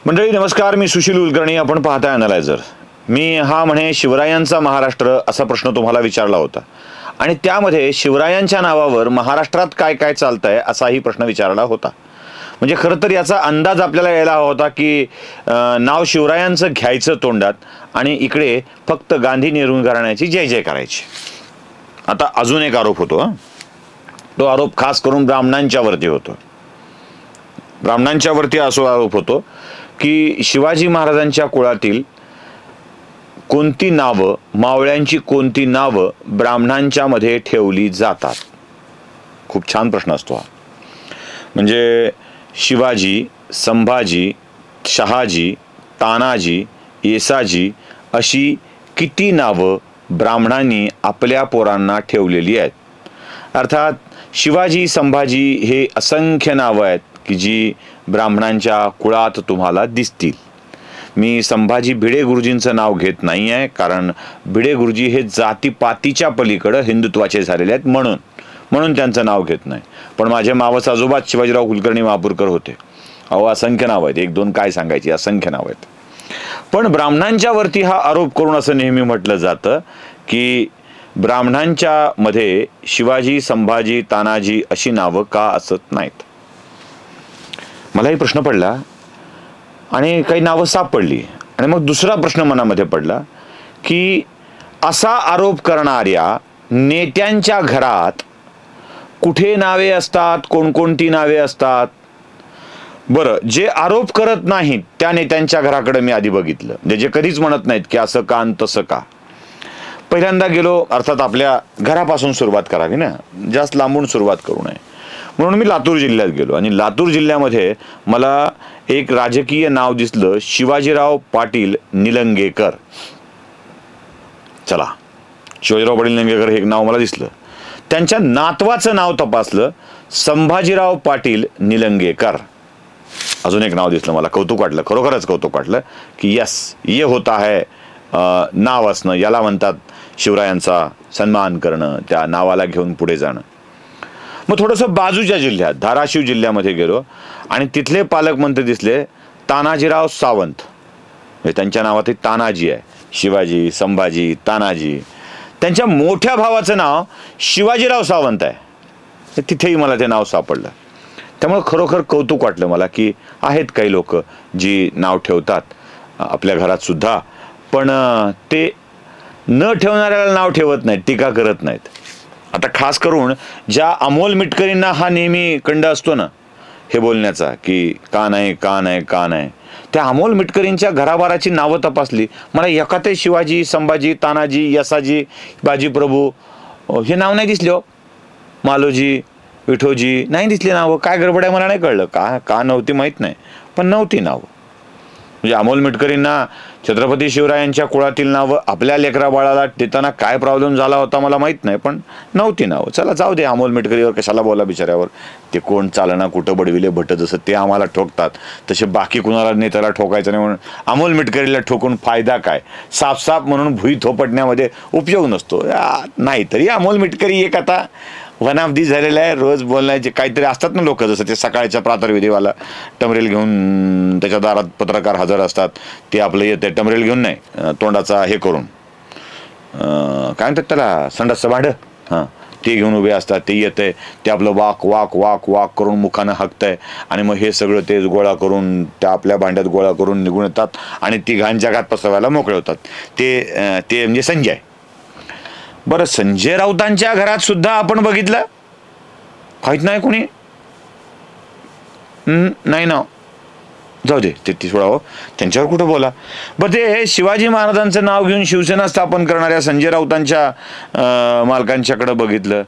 मंडळी नमस्कार, मी सुशील कुलकर्णी. आपण पाहताय अॅनालायझर. मी हा म्हणे शिवरायांचा महाराष्ट्र असा प्रश्न तुम्हाला विचारला होता आणि त्यामध्ये शिवरायांच्या नावावर महाराष्ट्रात काय काय चालतंय असाही प्रश्न विचारला होता. म्हणजे खरं तर याचा अंदाज आपल्याला यायला हवा होता की नाव शिवरायांचं घ्यायचं तोंडात आणि इकडे फक्त गांधी नेहरू घराण्याची जय जय करायची. आता अजून एक आरोप होतो. तो आरोप खास करून ब्राह्मणांच्यावरती होतो. ब्राह्मणांच्यावरती असा आरोप होतो की शिवाजी महाराजांच्या कुळातील कोणती नावं, मावळ्यांची कोणती नावं ब्राह्मणांच्या मध्ये ठेवली जातात. खूप छान प्रश्न असतो हा. म्हणजे शिवाजी, संभाजी, शहाजी, तानाजी, येसाजी अशी किती नावं ब्राह्मणांनी आपल्या पोरांना ठेवलेली आहेत. अर्थात शिवाजी, संभाजी हे असंख्य नावं आहेत की जी ब्राह्मणांच्या कुळात तुम्हाला दिसतील. मी संभाजी भिडे गुरुजींचं नाव घेत नाही आहे, कारण भिडे गुरुजी हे जातीपातीच्या पलीकडं हिंदुत्वाचे झालेले आहेत म्हणून त्यांचं नाव घेत नाही. पण माझे मावस आजोबाच शिवाजीराव कुलकर्णी महापूरकर होते. अहो असंख्य नाव आहेत, एक दोन काय सांगायची, असंख्य नाव आहेत. पण ब्राह्मणांच्या वरती हा आरोप करून असं नेहमी म्हटलं जातं की ब्राह्मणांच्या मध्ये शिवाजी, संभाजी, तानाजी अशी नावं का असत नाहीत. मलाही प्रश्न पडला आणि काही नावं सापडली आणि मग दुसरा प्रश्न मनामध्ये पडला की असा आरोप करणाऱ्या नेत्यांच्या घरात कुठे नावे असतात, कोणकोणती नावे असतात. बरं, जे आरोप करत नाहीत त्या नेत्यांच्या घराकडे मी आधी बघितलं. म्हणजे जे कधीच म्हणत नाहीत की असं का आणि तसं का. पहिल्यांदा गेलो, अर्थात आपल्या घरापासून सुरुवात करावी ना, जास्त लांबून सुरुवात करू नये म्हणून मी लातूर जिल्ह्यात गेलो आणि लातूर जिल्ह्यामध्ये मला एक राजकीय नाव दिसलं, शिवाजीराव पाटील निलंगेकर. चला, शिवाजीराव पाटील निलंगेकर हे एक नाव मला दिसलं. त्यांच्या नातवाचं नाव तपासलं, संभाजीराव पाटील निलंगेकर. अजून एक नाव दिसलं, मला कौतुक वाटलं, खरोखरच कौतुक वाटलं की यस, ये होता है. नाव असणं याला म्हणतात शिवरायांचा सन्मान करणं, त्या नावाला घेऊन पुढे जाणं. मग थोडंसं बाजूच्या जिल्ह्यात धाराशिव जिल्ह्यामध्ये गेलो आणि तिथले पालकमंत्री दिसले तानाजीराव सावंत. त्यांच्या नावात तानाजी आहे. शिवाजी, संभाजी, तानाजी. त्यांच्या मोठ्या भावाचं नाव शिवाजीराव सावंत आहे. तिथेही मला ते नाव सापडलं. त्यामुळे खरोखर कौतुक वाटलं मला की आहेत काही लोक जी नाव ठेवतात आपल्या घरात सुद्धा, पण ते न ठेवणाऱ्याला नाव ठेवत नाहीत, टीका करत नाहीत. आता खास करून ज्या अमोल मिटकरींना हा नेहमी कंड असतो ना हे बोलण्याचा की का नाही का नाही का नाही, त्या अमोल मिटकरींच्या घराबाराची नावं तपासली. मला एखादे शिवाजी, संभाजी, तानाजी, यसाजी, बाजीप्रभू हे नाव नाही दिसले. हो, मालोजी, विठोजी नाही दिसले नावं. काय गडबड आहे मला नाही कळलं. का नव्हती माहीत नाही, पण नव्हती नावं. म्हणजे अमोल मिटकरींना छत्रपती शिवरायांच्या कुळातील नावं आपल्या लेकरा बाळाला देताना काय प्रॉब्लेम झाला होता मला माहीत नाही, पण नव्हती नावं. चला जाऊ दे, अमोल मिटकरीवर कशाला बोला बिचाऱ्यावर. ते कोण चालना कुठं बडविले भट, जसं ते आम्हाला ठोकतात तसे बाकी कुणाला नेत्याला ठोकायचं नाही म्हणून अमोल मिटकरीला ठोकून फायदा काय. साफ म्हणून भुई थोपटण्यामध्ये उपयोग नसतो. नाही तरी अमोल मिटकरी एक आता वन ऑफ दी झालेला आहे. रोज बोलण्याचे काहीतरी असतात ना लोक, जसं ते सकाळच्या प्रातर्विधीवाला टमरेल घेऊन त्याच्या दारात पत्रकार हजर असतात. ते आपलं येते टमरेल घेऊन नाही, तोंडाचा हे करून काय म्हणतात त्याला, संडासचं भांडं, हां ते घेऊन उभे असतात. ते येतंय, ते आपलं वाक वाक वाक वाक करून मुखानं हाकतंय आणि मग हे सगळं ते गोळा करून त्या आपल्या भांड्यात गोळा करून निघून येतात आणि ती घाण जगात पसरवायला मोकळे होतात. ते म्हणजे संजय. बरं, संजय राऊतांच्या घरात सुद्धा आपण बघितलं काहीच नाही कोणी, नाही नाव. जाऊ दे, ते सोडावं, त्यांच्यावर कुठं बोला. बरं, ते शिवाजी महाराजांचं नाव घेऊन शिवसेना स्थापन करणाऱ्या संजय राऊतांच्या मालकांच्याकडं बघितलं.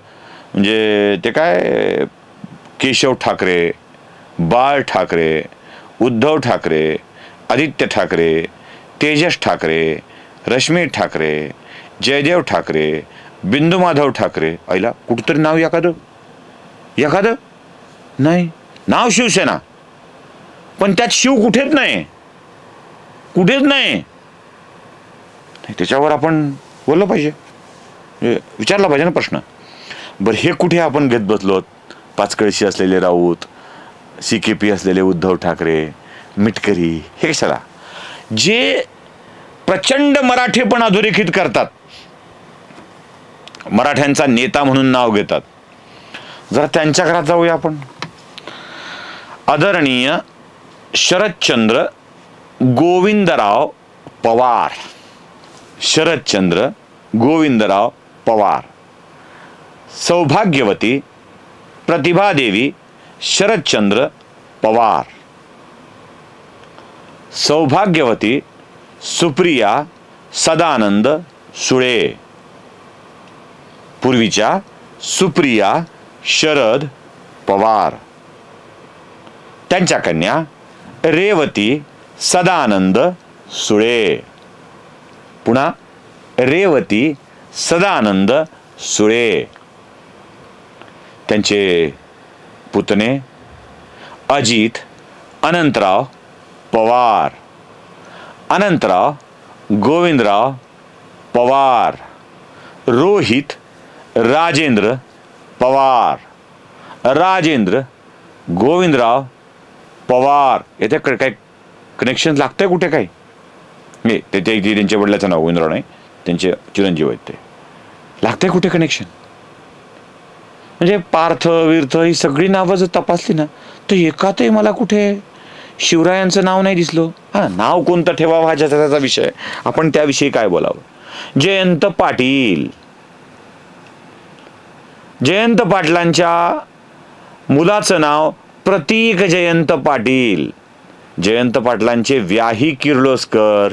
म्हणजे ते काय केशव ठाकरे, बाळ ठाकरे, उद्धव ठाकरे, आदित्य ठाकरे, तेजस ठाकरे, रश्मी ठाकरे, जयदेव ठाकरे, बिंदू माधव ठाकरे. आईला कुठंतरी नाव एखादं नाही. नाव शिवसेना, पण त्यात शिव कुठेच नाही. त्याच्यावर आपण बोललं पाहिजे, विचारला पाहिजे ना प्रश्न. बरं, हे कुठे आपण घेत बसलो. पाचकळशी असलेले राऊत, CKP असलेले उद्धव ठाकरे, मिटकरी, हे कशाला? जे प्रचंड मराठीपण अधोरेखित करतात, मराठ्यांचा नेता म्हणून नाव घेतात, जरा त्यांच्या घरात जाऊया आपण. आदरणीय शरदचंद्र गोविंदराव पवार. शरदचंद्र गोविंदराव पवार. सौभाग्यवती प्रतिभादेवी शरदचंद्र पवार. सौभाग्यवती सुप्रिया सदानंद सुळे. पूर्वीच्या सुप्रिया शरद पवार. त्यांच्या कन्या रेवती सदानंद सुळे. पुन्हा रेवती सदानंद सुळे. त्यांचे पुतणे अजित अनंतराव पवार. अनंतराव गोविंदराव पवार. रोहित राजेंद्र पवार. राजेंद्र गोविंदराव पवार. येथे काय कनेक्शन लागतंय कुठे? काय नाही, ते त्यांच्या वडिलाचं नाव गोविंदराव नाही, त्यांचे चिरंजीव आहेत, ते लागतंय कुठे कनेक्शन? म्हणजे पार्थ वीर्थ ही सगळी नावं जर तपासली ना, तर एकातही मला कुठे शिवरायांचं नाव नाही दिसलो. हा, नाव कोणतं ठेवावं हा त्याचा विषय, आपण त्याविषयी काय बोलावं. जयंत पाटील. जयंत पाटलांच्या मुलाचं नाव प्रतीक जयंत पाटील. जयंत पाटलांचे व्याही किर्लोस्कर.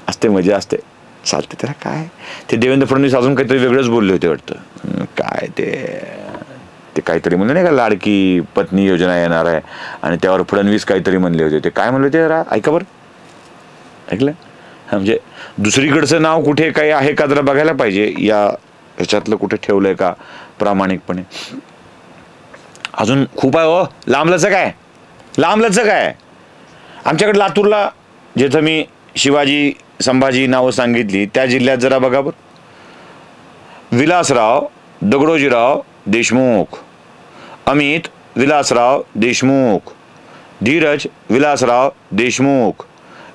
असते, मजा असते, चालते. त्याला काय, ते देवेंद्र फडणवीस अजून काहीतरी वेगळंच बोलले होते वाटतं. काय ते काहीतरी म्हणलं नाही का, लाडकी पत्नी योजना येणार आहे, आणि त्यावर फडणवीस काहीतरी म्हणले होते. ते काय म्हणले होते जरा ऐका बरं. ऐकलं? म्हणजे दुसरीकडचं नाव कुठे काही आहे का जरा बघायला पाहिजे, या ह्याच्यातलं कुठे ठेवलंय का प्रामाणिकपणे. अजून खूप आहे हो, लांबलंच काय, लांबलंच काय. आमच्याकडे लातूरला जिथं मी शिवाजी संभाजी नावं सांगितली त्या जिल्ह्यात जरा बघा बरं. विलासराव दगडोजीराव देशमुख. अमित विलासराव देशमुख. धीरज विलासराव देशमुख.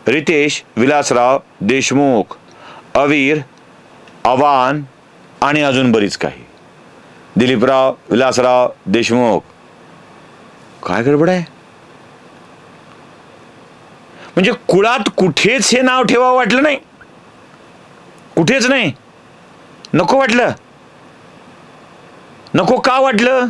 रितेश विलासराव देशमुख. अवीर, आव्हान आणि अजून बरीच काही. दिलीपराव विलासराव देशमुख. काय गडबड आहे? म्हणजे कुळात कुठेच हे नाव ठेवावं वाटलं नाही, कुठेच नाही. नको वाटलं. नको का वाटलं?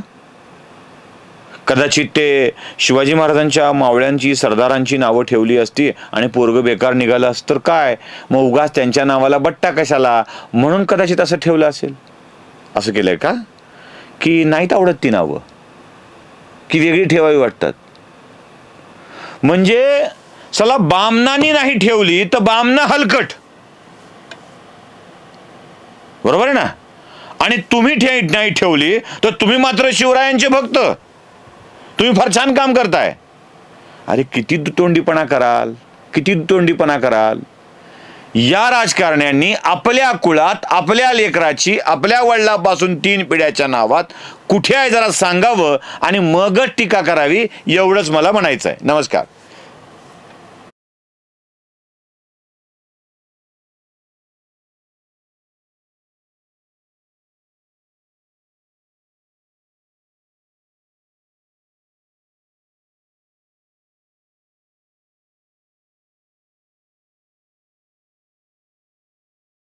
कदाचित ते शिवाजी महाराजांच्या मावळ्यांची सरदारांची नावं ठेवली असती आणि पोरग बेकार निघालं असतं तर काय, मग उगाच त्यांच्या नावाला बट्टा कशाला, म्हणून कदाचित असं ठेवलं असेल. असं केलंय का? की नाहीत आवडत ती नावं, की वेगळी ठेवावी वाटतात? म्हणजे चला बामणानी नाही ठेवली तर बामणा हलकट, बरोबर आहे ना. आणि तुम्ही नाही ठेवली तर तुम्ही मात्र शिवरायांचे भक्त. तुम्ही फार छान काम करताय. अरे किती दुतोंडीपणा कराल, किती दुतोंडीपणा कराल. या राजकारण्यांनी आपल्या कुळात आपल्या लेकराची आपल्या वडिलापासून 3 पिढ्याच्या नावात कुठे आहे जरा सांगावं आणि मगच टीका करावी, एवढंच मला म्हणायचं आहे. नमस्कार.